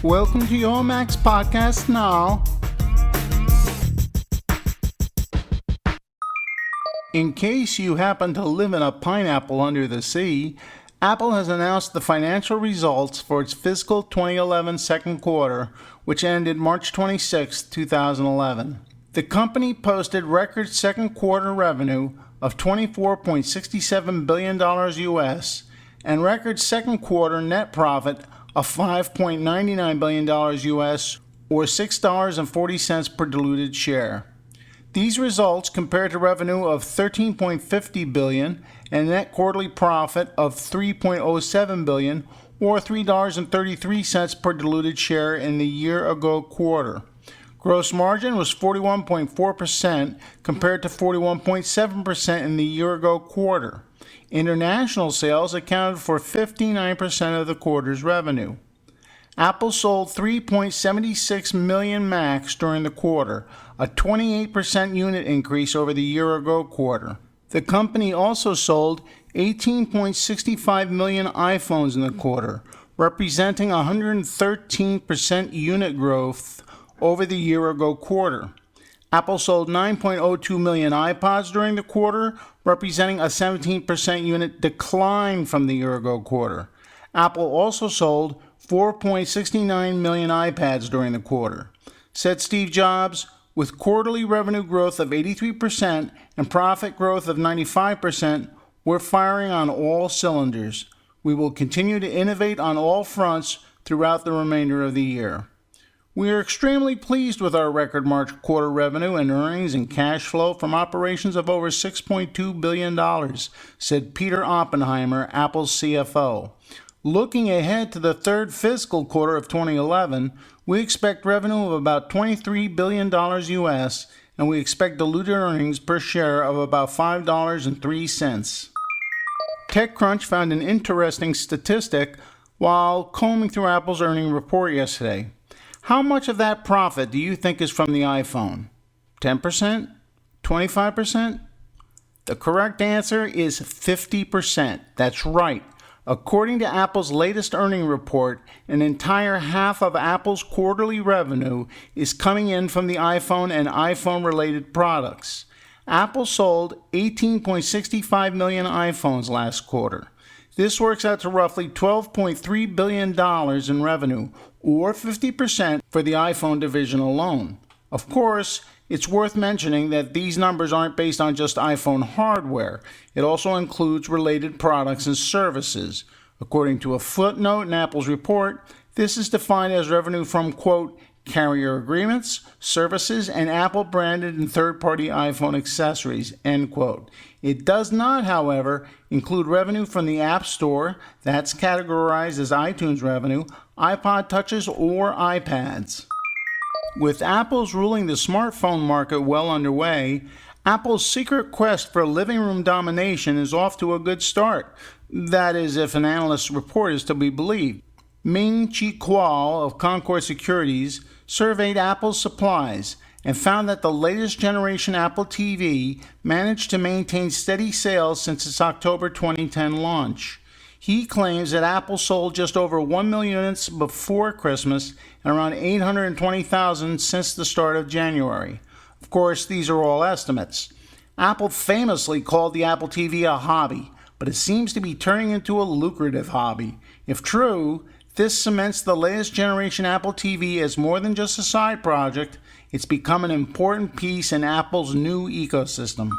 Welcome to your Max Podcast Now. In case you happen to live in a pineapple under the sea, Apple has announced the financial results for its fiscal 2011 second quarter, which ended March 26, 2011. The company posted record second quarter revenue of $24.67 billion US and record second quarter net profit of $5.99 billion US, or $6.40 per diluted share. These results compare to revenue of $13.50 billion and net quarterly profit of $3.07 billion, or $3.33 per diluted share in the year-ago quarter. Gross margin was 41.4% compared to 41.7% in the year-ago quarter. International sales accounted for 59% of the quarter's revenue. Apple sold 3.76 million Macs during the quarter, a 28% unit increase over the year-ago quarter. The company also sold 18.65 million iPhones in the quarter, representing 113% unit growth over the year-ago quarter. Apple sold 9.02 million iPods during the quarter, representing a 17% unit decline from the year-ago quarter. Apple also sold 4.69 million iPads during the quarter. Said Steve Jobs, with quarterly revenue growth of 83% and profit growth of 95%, we're firing on all cylinders. We will continue to innovate on all fronts throughout the remainder of the year. We are extremely pleased with our record March quarter revenue and earnings and cash flow from operations of over $6.2 billion, said Peter Oppenheimer, Apple's CFO. Looking ahead to the third fiscal quarter of 2011, we expect revenue of about $23 billion US, and we expect diluted earnings per share of about $5.03. TechCrunch found an interesting statistic while combing through Apple's earnings report yesterday. How much of that profit do you think is from the iPhone? 10%? 25%? The correct answer is 50%. That's right. According to Apple's latest earnings report, an entire half of Apple's quarterly revenue is coming in from the iPhone and iPhone-related products. Apple sold 18.65 million iPhones last quarter. This works out to roughly $12.3 billion in revenue, or 50% for the iPhone division alone. Of course, it's worth mentioning that these numbers aren't based on just iPhone hardware. It also includes related products and services. According to a footnote in Apple's report, this is defined as revenue from, quote, carrier agreements, services, and Apple-branded and third-party iPhone accessories, end quote. It does not, however, include revenue from the App Store. That's categorized as iTunes revenue, iPod Touches, or iPads. With Apple's ruling the smartphone market well underway, Apple's secret quest for living room domination is off to a good start. That is, if an analyst's report is to be believed. Ming-Chi Kuo of Concord Securities surveyed Apple's supplies and found that the latest generation Apple TV managed to maintain steady sales since its October 2010 launch. He claims that Apple sold just over 1 million units before Christmas and around 820,000 since the start of January. Of course, these are all estimates. Apple famously called the Apple TV a hobby, but it seems to be turning into a lucrative hobby. If true, this cements the latest generation Apple TV as more than just a side project. It's become an important piece in Apple's new ecosystem.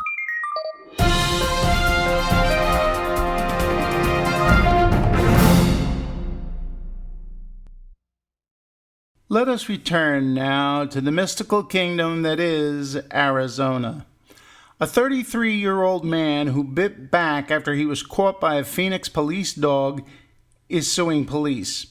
Let us return now to the mystical kingdom that is Arizona. A 33-year-old man who bit back after he was caught by a Phoenix police dog is suing police.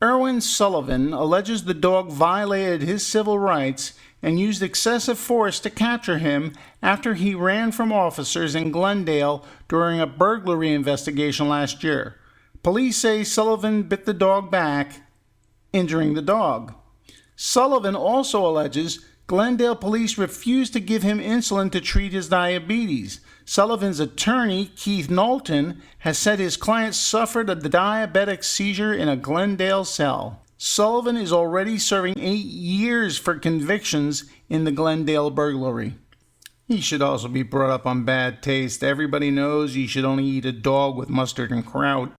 Erwin Sullivan alleges the dog violated his civil rights and used excessive force to capture him after he ran from officers in Glendale during a burglary investigation last year. Police say Sullivan bit the dog back, injuring the dog. Sullivan also alleges Glendale police refused to give him insulin to treat his diabetes. Sullivan's attorney, Keith Knowlton, has said his client suffered a diabetic seizure in a Glendale cell. Sullivan is already serving 8 years for convictions in the Glendale burglary. He should also be brought up on bad taste. Everybody knows you should only eat a dog with mustard and kraut.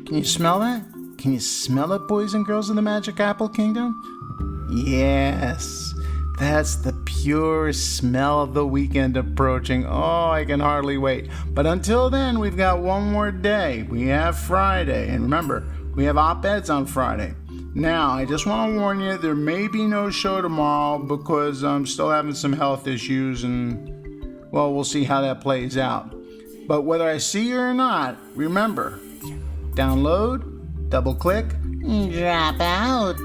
Can you smell that? Can you smell it, boys and girls of the Magic Apple Kingdom? Yes, that's the pure smell of the weekend approaching. Oh, I can hardly wait. But until then, we've got one more day. We have Friday. And remember, we have op-eds on Friday. Now, I just want to warn you, there may be no show tomorrow because I'm still having some health issues and, well, we'll see how that plays out. But whether I see you or not, remember, download, double click, drop out.